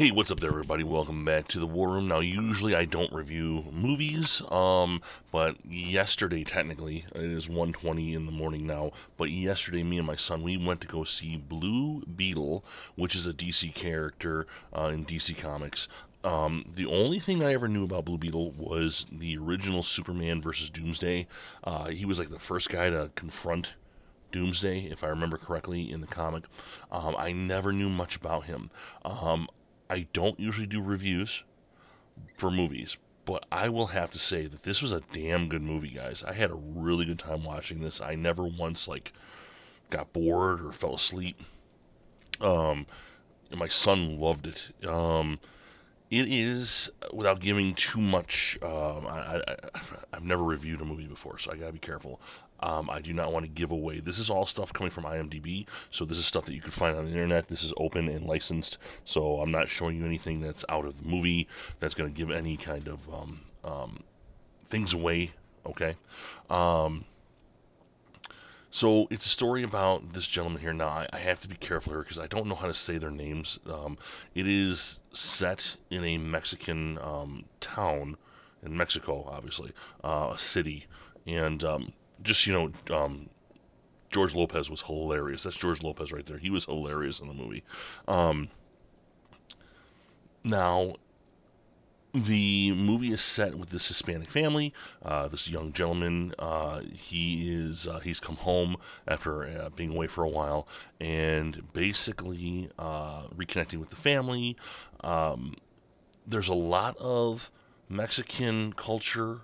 Hey, what's up there, everybody? Welcome back to the War Room. Now, usually I don't review movies, but yesterday, technically, it is 1:20 in the morning now, but yesterday, me and my son, we went to go see Blue Beetle, which is a DC character in DC Comics. The only thing I ever knew about Blue Beetle was the original Superman versus Doomsday. He was like the first guy to confront Doomsday, if I remember correctly, in the comic. I never knew much about him. I don't usually do reviews for movies, but I will have to say that this was a damn good movie, guys. I had a really good time watching this. I never once got bored or fell asleep. Um, and my son loved it. It is, without giving too much. I've never reviewed a movie before, so I gotta be careful. I do not want to give away. This is all stuff coming from IMDb, so this is stuff that you can find on the internet. This is open and licensed, so I'm not showing you anything that's out of the movie that's going to give any kind of things away. Okay. Um, so it's a story about this gentleman here. Now I have to be careful here because I don't know how to say their names. It is set in a Mexican town in Mexico, obviously, a city, and just George Lopez was hilarious. That's George Lopez right there. He was hilarious in the movie. Um, now the movie is set with this Hispanic family. This young gentleman, he's come home after being away for a while, and basically reconnecting with the family. Um, there's a lot of Mexican culture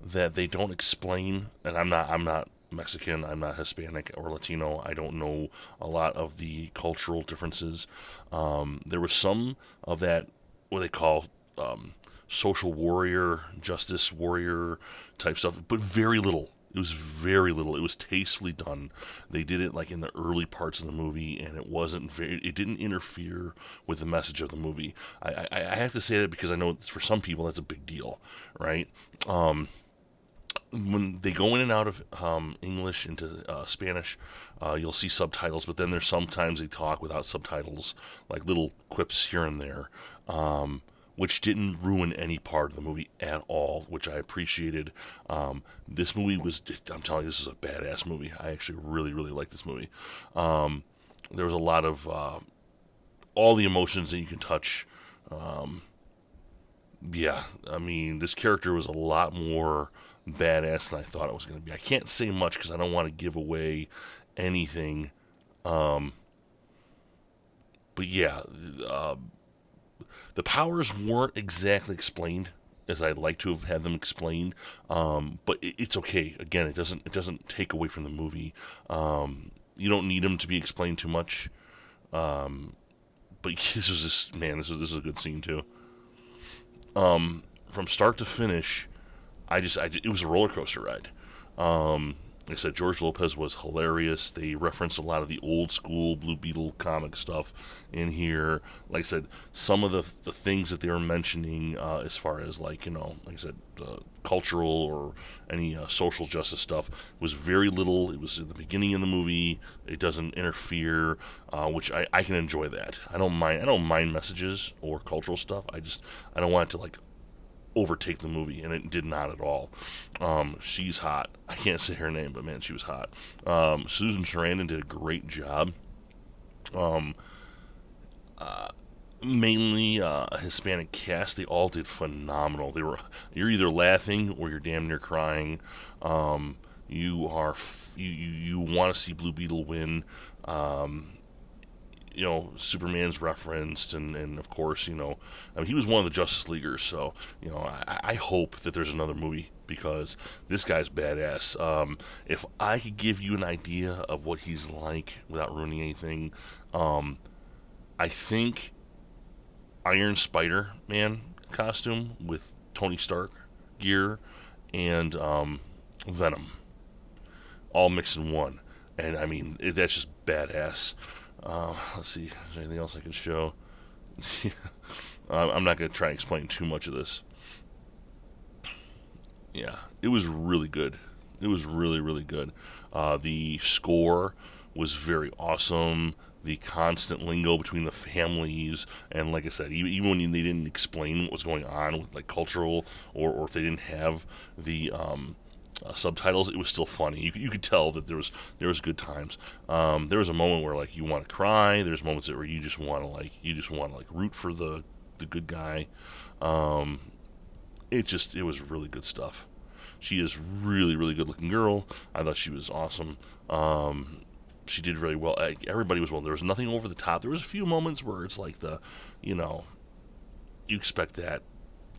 that they don't explain, and I'm not Mexican, I'm not Hispanic or Latino. I don't know a lot of the cultural differences. There was some of that what they call social warrior, justice warrior type stuff, but very little. It was very little. It was tastefully done. They did it like in the early parts of the movie, and it wasn't very. It didn't interfere with the message of the movie. I have to say that because I know for some people that's a big deal, right? Um, when they go in and out of English into Spanish, you'll see subtitles, but then there's sometimes they talk without subtitles, like little quips here and there, which didn't ruin any part of the movie at all, which I appreciated. This movie was, I'm telling you, this is a badass movie. I actually really, really like this movie. Um, there was a lot of all the emotions that you can touch. Um, yeah, I mean, this character was a lot more badass than I thought it was going to be. I can't say much because I don't want to give away anything. Um, but yeah, uh, the powers weren't exactly explained as I'd like to have had them explained. But it's okay. Again, it doesn't take away from the movie. You don't need them to be explained too much. Um, but this was just man, this is a good scene too. From start to finish, it was a roller coaster ride. Like I said, George Lopez was hilarious. They referenced a lot of the old school Blue Beetle comic stuff in here. Like I said, some of the things that they were mentioning, as far as like I said, cultural or any social justice stuff, was very little. It was at the beginning of the movie. It doesn't interfere, which I can enjoy that. I don't mind messages or cultural stuff. I don't want it to overtake the movie, and it did not at all. She's hot. I can't say her name, but man, she was hot. Susan Sarandon did a great job. Um, uh, Mainly a Hispanic cast. They all did phenomenal. You're either laughing or you're damn near crying. You want to see Blue Beetle win. Um, Superman's referenced, and of course, I mean, he was one of the Justice Leaguers, so, I hope that there's another movie because this guy's badass. If I could give you an idea of what he's like without ruining anything, um, I think Iron Spider Man costume with Tony Stark gear and Venom all mixed in one. And I mean, that's just badass. Let's see, is there anything else I can show? I'm not going to try and explain too much of this. Yeah, it was really good. It was really, really good. The score was very awesome. The constant lingo between the families, and like I said, even when they didn't explain what was going on with like cultural, or if they didn't have the subtitles, it was still funny. You could tell that there was good times. There was a moment where like you want to cry. There's moments where you just want to like root for the good guy. Um, it was really good stuff. She is really really good looking girl. I thought she was awesome. She did really well. Everybody was well. There was nothing over the top. There was a few moments where it's like you know, you expect that,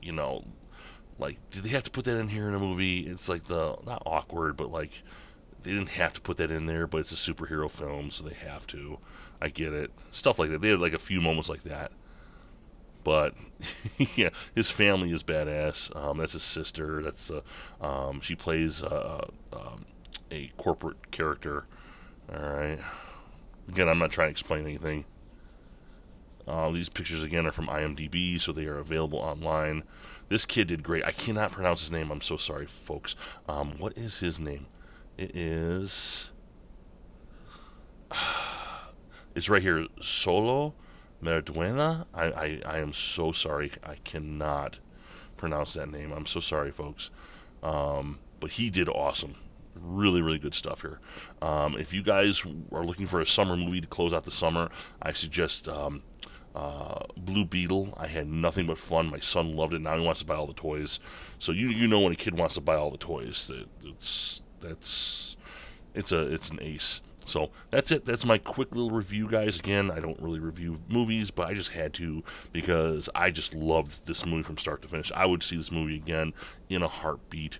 you know, like, did they have to put that in here in a movie? It's like the not awkward, but like they didn't have to put that in there, but it's a superhero film, so they have to. I get it. Stuff like that. They had like a few moments like that, but yeah, his family is badass. That's his sister. She plays a corporate character. All right. Again, I'm not trying to explain anything. These pictures again are from IMDb, so they are available online. This kid did great. I cannot pronounce his name. I'm so sorry, folks. What is his name? It is. It's right here. Solo Merduena. I am so sorry. I cannot pronounce that name. I'm so sorry, folks. But he did awesome. Really, really good stuff here. If you guys are looking for a summer movie to close out the summer, I suggest Blue Beetle. I had nothing but fun. My son loved it. Now he wants to buy all the toys. So you know when a kid wants to buy all the toys, it's an ace. So that's it. That's my quick little review, guys. Again, I don't really review movies, but I just had to because I just loved this movie from start to finish. I would see this movie again in a heartbeat.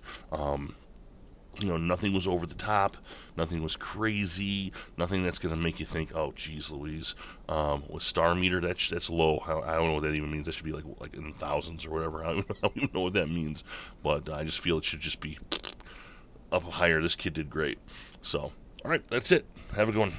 Nothing was over the top, nothing was crazy, nothing that's gonna make you think, oh, geez, Louise. With star meter, that's low. I don't know what that even means. That should be like in thousands or whatever. I don't even know what that means, but I just feel it should just be up higher. This kid did great. So, all right, that's it. Have a good one.